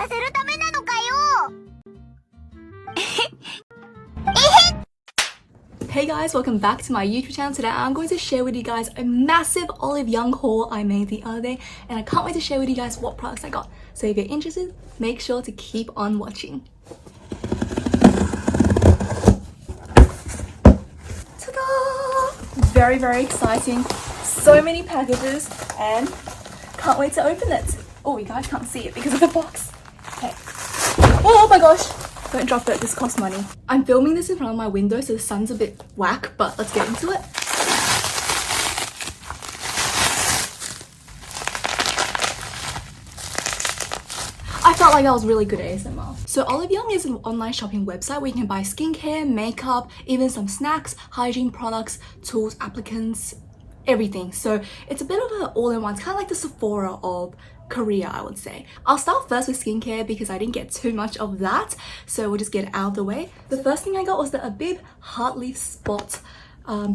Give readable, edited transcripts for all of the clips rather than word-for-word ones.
かせるためなのかよ。Hey guys, welcome back to my YouTube channel. Today I'm going to share with you guys a massive OliveYoung haul I made the other day, and I can't wait to share with you guys what products I got. So if you're interested, make sure to keep on watching. Ta-da! Very, very exciting. So many packages and can't wait to open it. Oh, you guys can't see it because of the box. Okay. Oh my gosh! Don't drop it, this costs money. I'm filming this in front of my window so the sun's a bit whack, but let's get into it. I felt like that was really good ASMR. So OliveYoung is an online shopping website where you can buy skincare, makeup, even some snacks, hygiene products, tools, applicants, everything. So it's a bit of an all-in-one. It's kind of like the Sephora of Korea, I would say. I'll start first with skincare because I didn't get too much of that, so we'll just get it out of the way. The first thing I got was the Abib Heart Leaf Spot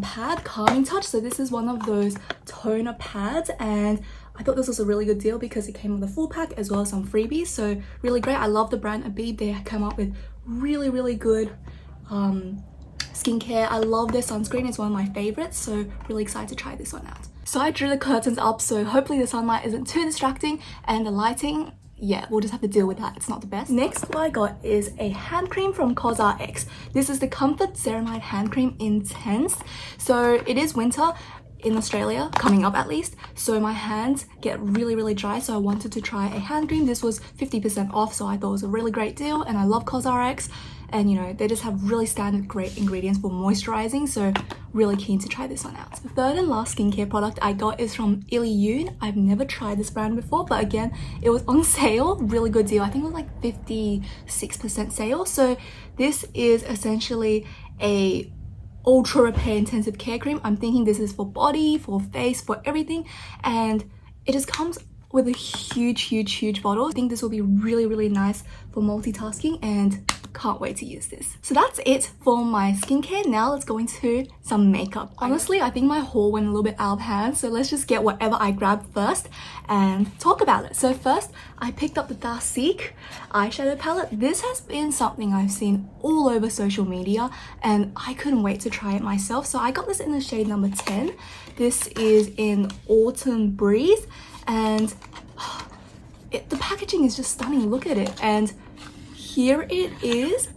pad, Calming Touch. So this is one of those toner pads, and I thought this was a really good deal because it came with a full pack as well as some freebies. So really great. I love the brand Abib. They come up with really good skincare. I love their sunscreen. It's one of my favorites, so really excited to try this one out. So I drew the curtains up, so hopefully the sunlight isn't too distracting, and the lighting, yeah, we'll just have to deal with that. It's not the best. Next, what I got is a hand cream from CosRX. This is the Comfort Ceramide Hand Cream Intense. So it is winter in Australia, coming up at least, so my hands get really dry, so I wanted to try a hand cream. This was 50% off, so I thought it was a really great deal, and I love CosRX, and you know, they just have really standard great ingredients for moisturizing, so really keen to try this one out. The third and last skincare product I got is from EYHLYFE. I've never tried this brand before, but again, it was on sale, really good deal. I think it was like 56% sale. So this is essentially a ultra repair intensive care cream. I'm thinking this is for body, for face, for everything, and it just comes with a huge bottle. I think this will be really nice for multitasking, and can't wait to use this. So that's it for my skincare. Now let's go into some makeup. Honestly, I think my haul went a little bit out of hand, so let's just get whatever I grabbed first and talk about it. So first, I picked up the Dark eyeshadow palette. This has been something I've seen all over social media, and I couldn't wait to try it myself. So I got this in the shade number 10. This is in Autumn Breeze, and the packaging is just stunning. Look at it, and here it is.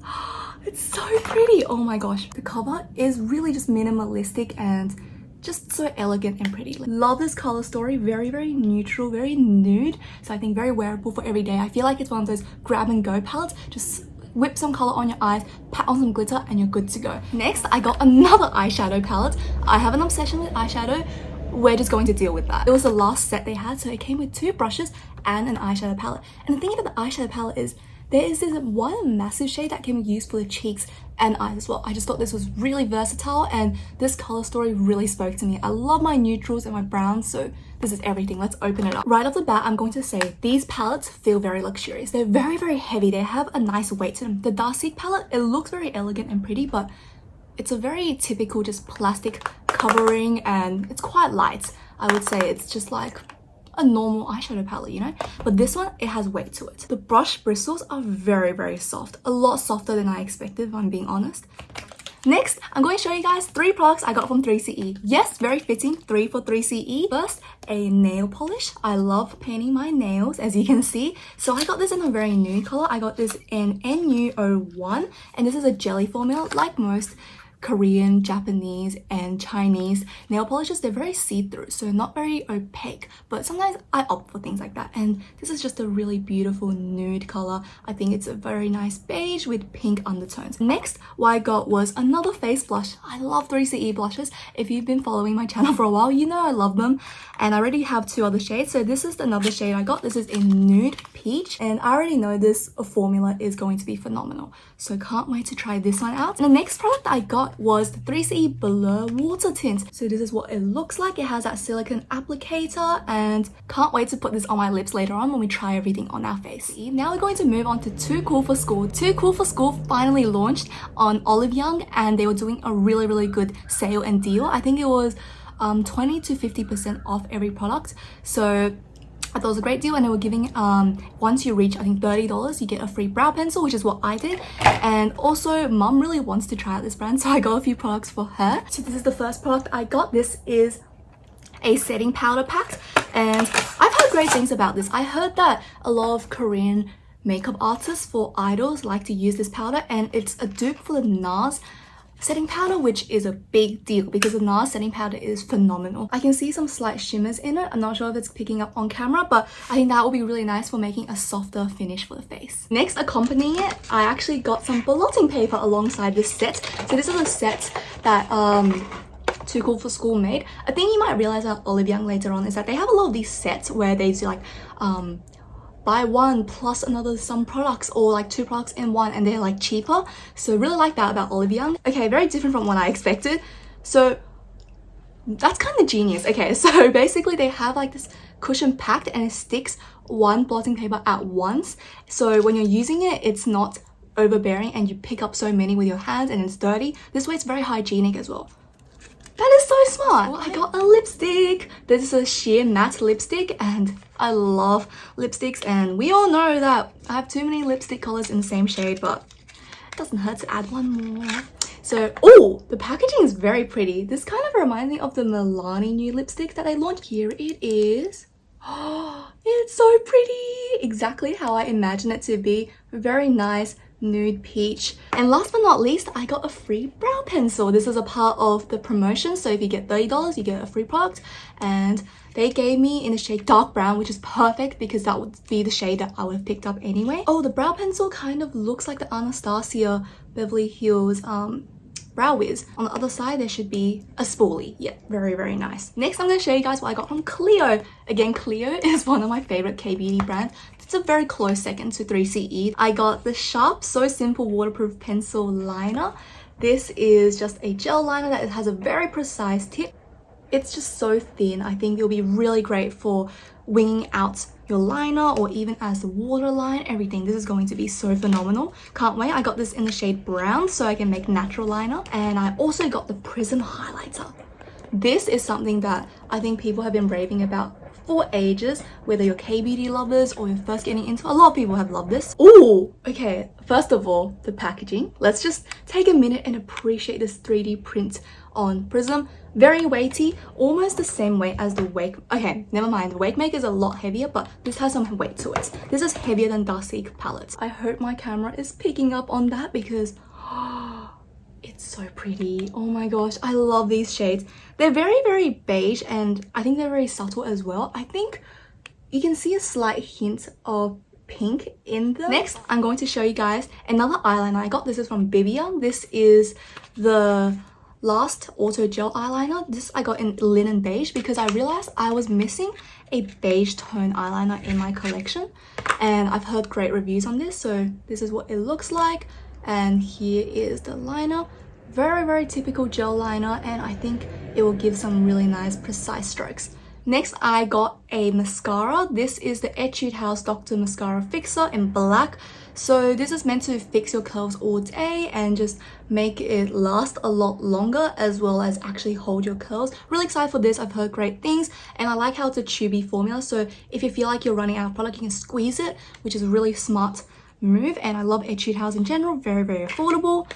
It's so pretty. Oh my gosh. The cover is really just minimalistic and just so elegant and pretty. Love this color story. Very neutral, very nude. So I think very wearable for every day. I feel like it's one of those grab and go palettes. Just whip some color on your eyes, pat on some glitter, and you're good to go. Next, I got another eyeshadow palette. I have an obsession with eyeshadow. We're just going to deal with that. It was the last set they had, so it came with 2 brushes and an eyeshadow palette. And the thing about the eyeshadow palette is there is this one massive shade that can be used for the cheeks and eyes as well. I just thought this was really versatile, and this color story really spoke to me. I love my neutrals and my browns, so this is everything. Let's open it up. Right off the bat, I'm going to say these palettes feel very luxurious. They're very heavy. They have a nice weight to them. The Dark palette, it looks very elegant and pretty, but it's a very typical just plastic covering, and it's quite light. I would say it's just like a normal eyeshadow palette, you know, but this one, it has weight to it. The brush bristles are very soft, a lot softer than I expected, if I'm being honest. Next, I'm going to show you guys 3 products I got from 3CE. Yes, very fitting, 3 for 3CE. First, a nail polish. I love painting my nails, as you can see, so I got this in a very nude color. I got this in NU01, and this is a jelly formula. Like most Korean, Japanese, and Chinese nail polishes, they're very see-through, so not very opaque, but sometimes I opt for things like that, and this is just a really beautiful nude color. I think it's a very nice beige with pink undertones. Next, what I got was another face blush. I love 3CE blushes. If you've been following my channel for a while, you know I love them, and I already have 2 other shades. So this is another shade I got. This is in Nude Peach, and I already know this formula is going to be phenomenal, so can't wait to try this one out. And the next product I got was the 3CE Blur Water Tint. So this is what it looks like. It has that silicone applicator, and can't wait to put this on my lips later on when we try everything on our face. Now we're going to move on to Too Cool for School. Too Cool for School finally launched on OliveYoung, and they were doing a really good sale and deal. I think it was 20 to 50% off every product. So I thought it was a great deal, and they were giving once you reach I think $30 you get a free brow pencil, which is what I did. And also mum really wants to try out this brand, so I got a few products for her. So this is the first product I got. This is a setting powder pack, and I've heard great things about this. I heard that a lot of Korean makeup artists for idols like to use this powder, and it's a dupe for the NARS setting powder, which is a big deal because the NARS setting powder is phenomenal. I can see some slight shimmers in it. I'm not sure if it's picking up on camera, but I think that will be really nice for making a softer finish for the face. Next, accompanying it, I actually got some blotting paper alongside this set. So this is a set that Too Cool for School made. A thing you might realize at OliveYoung later on is that they have a lot of these sets where they do like buy one plus another some products, or like 2 products in one, and they're like cheaper. So really like that about OliveYoung. Okay, very different from what I expected. So that's kind of genius. Okay, so basically they have like this cushion packed and it sticks 1 blotting paper at once. So when you're using it, it's not overbearing and you pick up so many with your hands and it's dirty. This way it's very hygienic as well. That is so smart. I got a lipstick. This is a sheer matte lipstick, and I love lipsticks, and we all know that I have too many lipstick colors in the same shade, but it doesn't hurt to add one more. So, oh, the packaging is very pretty. This kind of reminds me of the Milani new lipstick that I launched. Here it is. Oh, it's so pretty. Exactly how I imagined it to be. Very nice nude peach. And last but not least, I got a free brow pencil. This is a part of the promotion, so if you get $30 you get a free product, and they gave me in the shade dark brown, which is perfect because that would be the shade that I would have picked up anyway. Oh, the brow pencil kind of looks like the Anastasia Beverly Hills brow wiz. On the other side there should be a spoolie. Yeah, very, very nice. Next, I'm going to show you guys what I got from Clio. Again, Clio is one of my favorite K-beauty brands. It's a very close second to 3CE. I got the Sharp So Simple Waterproof Pencil Liner. This is just a gel liner that has a very precise tip. It's just so thin. I think it'll be really great for winging out your liner or even as the waterline, everything. This is going to be so phenomenal. Can't wait. I got this in the shade brown so I can make natural liner. And I also got the Prism highlighter. This is something that I think people have been raving about for ages, whether you're K-beauty lovers or you're first getting into. A lot of people have loved this. Oh, okay. First of all, the packaging. Let's just take a minute and appreciate this 3D print on Prism. Very weighty, almost the same weight as the Wake. Okay, never mind. The Wake Maker is a lot heavier, but this has some weight to it. This is heavier than Darcy palettes. I hope my camera is picking up on that because it's so pretty. Oh my gosh, I love these shades. They're very, very beige, and I think they're very subtle as well. I think you can see a slight hint of pink in them. Next, I'm going to show you guys another eyeliner I got. This is from OliveYoung. This is the Last Auto Gel eyeliner. This I got in linen beige because I realized I was missing a beige tone eyeliner in my collection, and I've heard great reviews on this. So this is what it looks like, and here is the liner. Very, very typical gel liner, and I think it will give some really nice precise strokes. Next, I got a mascara. This is the Etude House Dr. Mascara Fixer in black. So this is meant to fix your curls all day and just make it last a lot longer, as well as actually hold your curls. Really excited for this. I've heard great things, and I like how it's a tubey formula. So if you feel like you're running out of product, you can squeeze it, which is a really smart move. And I love Etude House in general. Very, very affordable.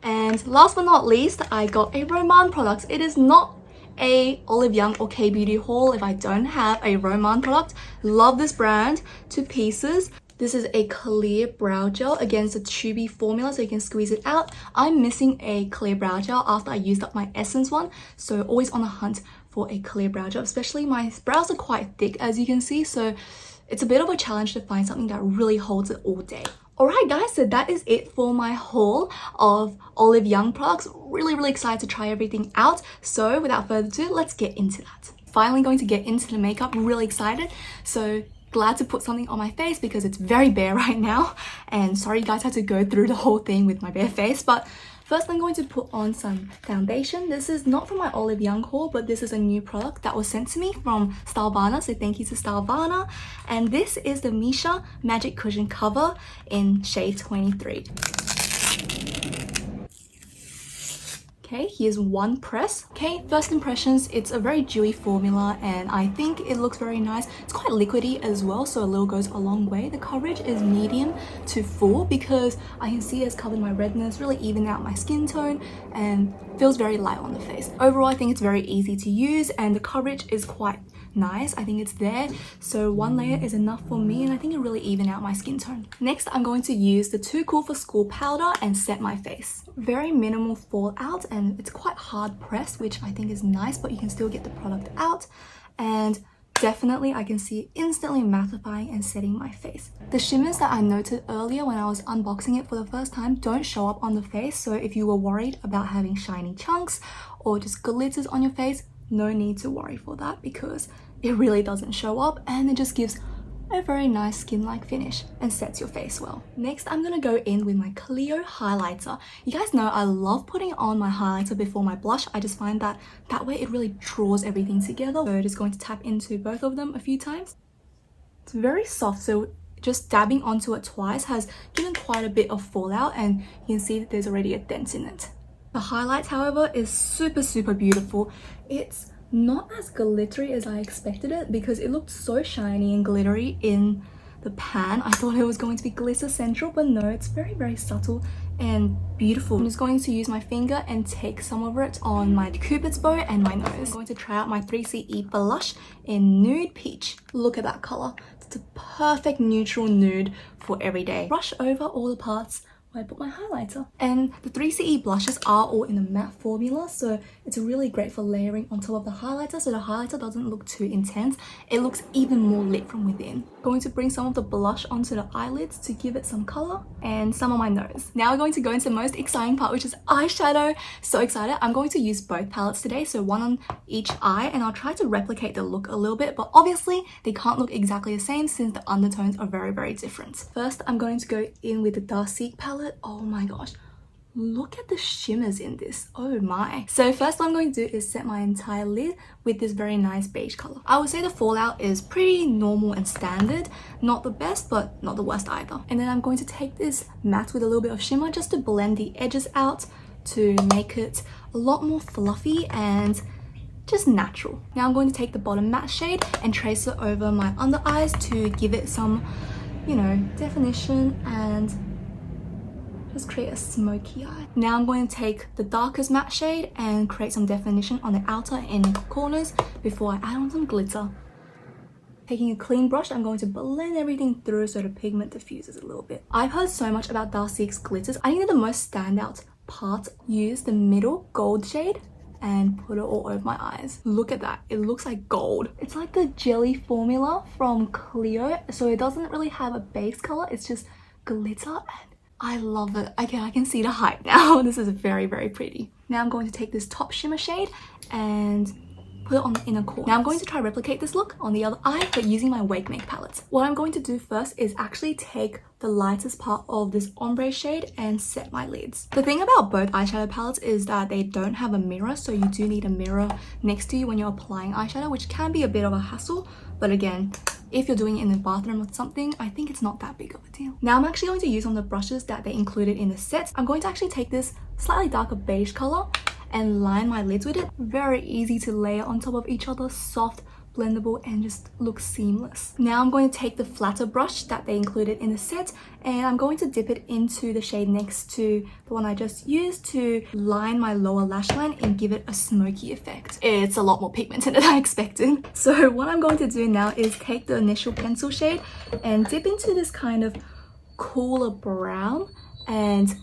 And last but not least, I got a Roman product. It is not a OliveYoung or K-beauty haul if I don't have a Roman product. Love this brand to pieces. This is a clear brow gel. Again, it's a tubey formula so you can squeeze it out. I'm missing a clear brow gel after I used up my Essence one, so always on the hunt for a clear brow gel. Especially my brows are quite thick, as you can see, so it's a bit of a challenge to find something that really holds it all day. Alright guys, so that is it for my haul of OliveYoung products. Really, really excited to try everything out. So without further ado, let's get into that. Finally going to get into the makeup. Really excited. So glad to put something on my face because it's very bare right now. And sorry you guys had to go through the whole thing with my bare face. But first I'm going to put on some foundation. This is not from my OliveYoung haul, but this is a new product that was sent to me from StyleVana. So thank you to StyleVana. And this is the Misha Magic Cushion Cover in shade 23. Okay, here's one press. Okay, first impressions, it's a very dewy formula and I think it looks very nice. It's quite liquidy as well, so a little goes a long way. The coverage is medium to full because I can see it's covered my redness, really even out my skin tone and feels very light on the face. Overall, I think it's very easy to use and the coverage is quite nice. I think it's there, so one layer is enough for me and I think it really even out my skin tone. Next, I'm going to use the Too Cool for School powder and set my face. Very minimal fallout and it's quite hard pressed, which I think is nice, but you can still get the product out and definitely I can see it instantly mattifying and setting my face. The shimmers that I noted earlier when I was unboxing it for the first time don't show up on the face, so if you were worried about having shiny chunks or just glitters on your face, no need to worry for that because it really doesn't show up and it just gives a very nice skin-like finish and sets your face well. Next, I'm gonna go in with my Clio highlighter. You guys know I love putting on my highlighter before my blush. I just find that way it really draws everything together. So just going to tap into both of them a few times. It's very soft, so just dabbing onto it twice has given quite a bit of fallout and you can see that there's already a dent in it. The highlight, however, is super beautiful. It's not as glittery as I expected it because it looked so shiny and glittery in the pan. I thought it was going to be glitter central, but no, it's very subtle and beautiful. I'm just going to use my finger and take some of it on my Cupid's bow and my nose. I'm going to try out my 3CE blush in Nude Peach. Look at that color. It's a perfect neutral nude for every day. Brush over all the parts I put my highlighter. And the 3CE blushes are all in a matte formula, so it's really great for layering on top of the highlighter, so the highlighter doesn't look too intense. It looks even more lit from within. Going to bring some of the blush onto the eyelids to give it some color and some on my nose. Now we're going to go into the most exciting part, which is eyeshadow. So excited. I'm going to use both palettes today, so one on each eye, and I'll try to replicate the look a little bit, but obviously they can't look exactly the same since the undertones are very different. First, I'm going to go in with the Dark palette. Oh my gosh, look at the shimmers in this. Oh my. So first what I'm going to do is set my entire lid with this very nice beige color. I would say the fallout is pretty normal and standard, not the best but not the worst either. And then I'm going to take this matte with a little bit of shimmer just to blend the edges out to make it a lot more fluffy and just natural. Now I'm going to take the bottom matte shade and trace it over my under eyes to give it some, you know, definition and just create a smoky eye. Now I'm going to take the darkest matte shade and create some definition on the outer and inner corners before I add on some glitter. Taking a clean brush, I'm going to blend everything through so the pigment diffuses a little bit. I've heard so much about Dark's glitters. I think that the most standout part, use the middle gold shade and put it all over my eyes. Look at that, it looks like gold. It's like the jelly formula from Clio, so it doesn't really have a base color, it's just glitter and I love it. Okay, I can see the hype now. This is very pretty. Now I'm going to take this top shimmer shade and put it on the inner corner. Now I'm going to try to replicate this look on the other eye, but using my Wake Make palette. What I'm going to do first is actually take the lightest part of this ombre shade and set my lids. The thing about both eyeshadow palettes is that they don't have a mirror, so you do need a mirror next to you when you're applying eyeshadow, which can be a bit of a hassle, but again, if you're doing it in the bathroom or something, I think it's not that big of a deal. Now I'm actually going to use on the brushes that they included in the set. I'm going to actually take this slightly darker beige color and line my lids with it. Very easy to layer on top of each other, soft, blendable, and just looks seamless. Now I'm going to take the flatter brush that they included in the set and I'm going to dip it into the shade next to the one I just used to line my lower lash line and give it a smoky effect. It's a lot more pigmented than I expected. So what I'm going to do now is take the initial pencil shade and dip into this kind of cooler brown and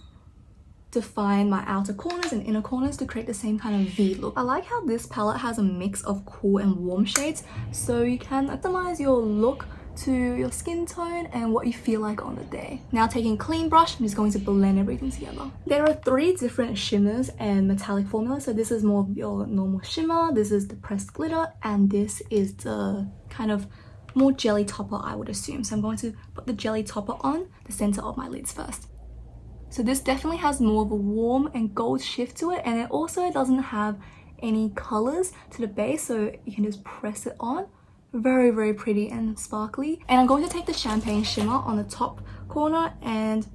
define my outer corners and inner corners to create the same kind of V look. I like how this palette has a mix of cool and warm shades, so you can optimize your look to your skin tone and what you feel like on the day. Now taking a clean brush, I'm just going to blend everything together. There are 3 different shimmers and metallic formulas, so this is more of your normal shimmer, this is the pressed glitter, and this is the kind of more jelly topper, I would assume. So I'm going to put the jelly topper on the center of my lids first. So this definitely has more of a warm and gold shift to it, and it also doesn't have any colors to the base, so you can just press it on. Very pretty and sparkly. And I'm going to take the champagne shimmer on the top corner and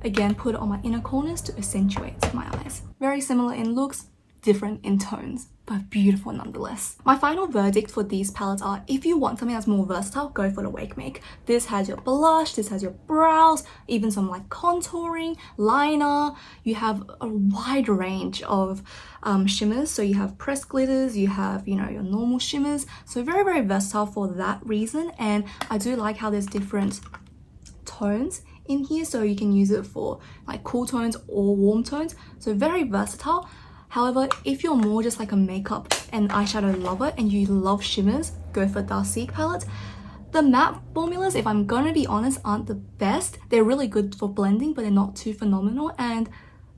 again put it on my inner corners to accentuate my eyes. Very similar in looks, different in tones, but beautiful nonetheless. My final verdict for these palettes are, if you want something that's more versatile, go for the Wake Make. This has your blush, this has your brows, even some like contouring, liner. You have a wide range of shimmers. So you have pressed glitters, you have, you know, your normal shimmers. So very, very versatile for that reason. And I do like how there's different tones in here, so you can use it for like cool tones or warm tones. So very versatile. However, if you're more just like a makeup and eyeshadow lover and you love shimmers, go for Darcique palettes. The matte formulas, if I'm gonna be honest, aren't the best. They're really good for blending, but they're not too phenomenal. And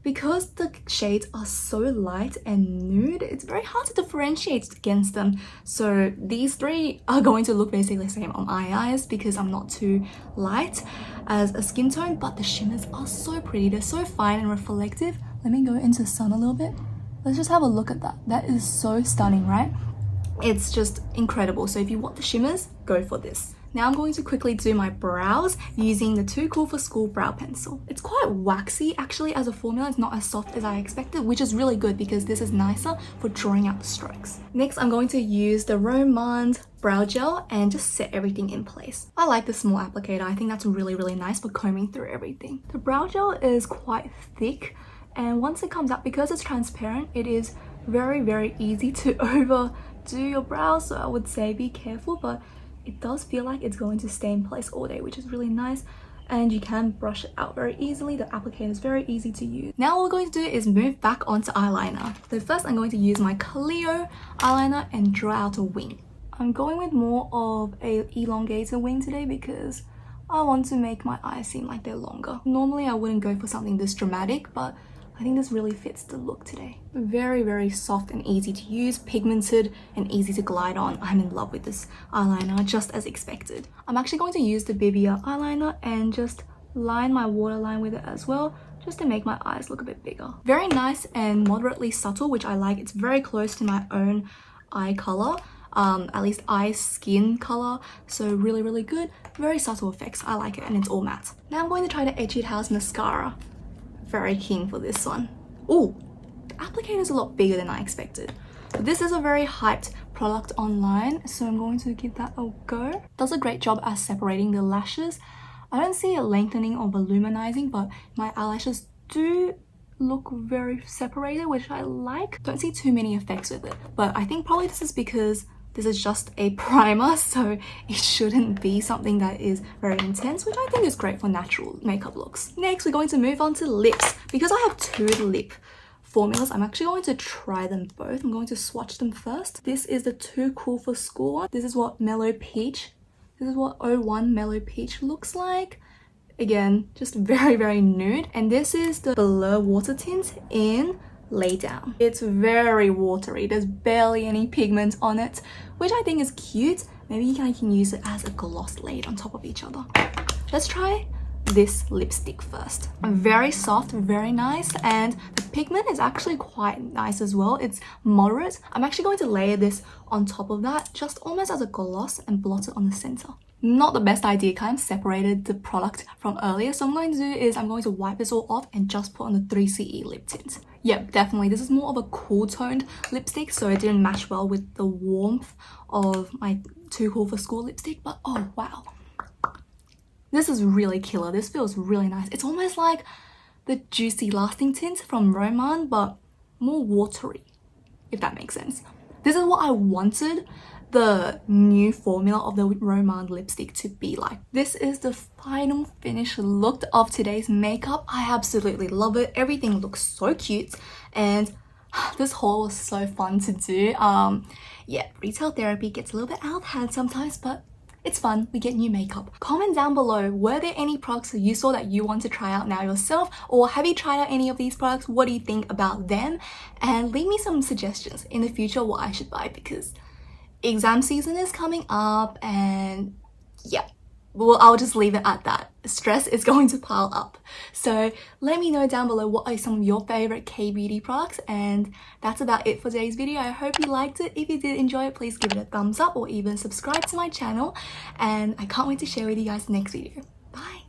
because the shades are so light and nude, it's very hard to differentiate against them. So these three are going to look basically the same on my eyes because I'm not too light as a skin tone, but the shimmers are so pretty. They're so fine and reflective. Let me go into the sun a little bit. Let's just have a look at that. That is so stunning, right? It's just incredible. So if you want the shimmers, go for this. Now I'm going to quickly do my brows using the Too Cool for School brow pencil. It's quite waxy actually as a formula. It's not as soft as I expected, which is really good because this is nicer for drawing out the strokes. Next, I'm going to use the Romand brow gel and just set everything in place. I like the small applicator. I think that's really, really nice for combing through everything. The brow gel is quite thick, and once it comes out, because it's transparent, it is very, very easy to overdo your brows. So I would say be careful, but it does feel like it's going to stay in place all day, which is really nice. And you can brush it out very easily. The applicator is very easy to use. Now what we're going to do is move back onto eyeliner. So first I'm going to use my Clio eyeliner and draw out a wing. I'm going with more of a elongated wing today because I want to make my eyes seem like they're longer. Normally I wouldn't go for something this dramatic, but I think this really fits the look today. Very, very soft and easy to use, pigmented and easy to glide on. I'm in love with this eyeliner, just as expected. I'm actually going to use the Bibia eyeliner and just line my waterline with it as well, just to make my eyes look a bit bigger. Very nice and moderately subtle, which I like. It's very close to my own eye color, at least eye skin color. So really, really good. Very subtle effects. I like it, and it's all matte. Now I'm going to try the Etude House mascara. Very keen for this one. Oh, the applicator is a lot bigger than I expected. But this is a very hyped product online, so I'm going to give that a go. Does a great job at separating the lashes. I don't see it lengthening or volumizing, but my eyelashes do look very separated, which I like. Don't see too many effects with it, but I think probably this is because this is just a primer, so it shouldn't be something that is very intense, which I think is great for natural makeup looks. Next, we're going to move on to lips. Because I have two lip formulas, I'm actually going to try them both. I'm going to swatch them first. This is the Too Cool for School one. This is what Mellow Peach. This is what 01 Mellow Peach looks like. Again, just very, very nude. And this is the Blur Water Tint in Lay Down. It's very watery. There's barely any pigment on it, which I think is cute. Maybe I can use it as a gloss laid on top of each other. Let's try this lipstick first. Very soft, very nice, and the pigment is actually quite nice as well. It's moderate. I'm actually going to layer this on top of that, just almost as a gloss, and blot it on the center. Not the best idea, kind of separated the product from earlier. So what I'm going to do is I'm going to wipe this all off and just put on the 3CE lip tint. Yep, definitely. This is more of a cool toned lipstick, so it didn't match well with the warmth of my Too Cool for School lipstick, but oh wow. This is really killer. This feels really nice. It's almost like the Juicy Lasting Tint from Romand, but more watery, if that makes sense. This is what I wanted the new formula of the Romand lipstick to be like. This is the final finished look of today's makeup. I absolutely love it. Everything looks so cute, and this haul was so fun to do. Yeah, retail therapy gets a little bit out of hand sometimes, but it's fun. We get new makeup. Comment down below, were there any products that you saw that you want to try out now yourself, or have you tried out any of these products? What do you think about them? And leave me some suggestions in the future what I should buy, because exam season is coming up, and yeah, well, I'll just leave it at that. Stress is going to pile up. So let me know down below what are some of your favorite K-beauty products, and that's about it for today's video. I hope you liked it. If you did enjoy it, please give it a thumbs up or even subscribe to my channel, and I can't wait to share with you guys the next video. Bye.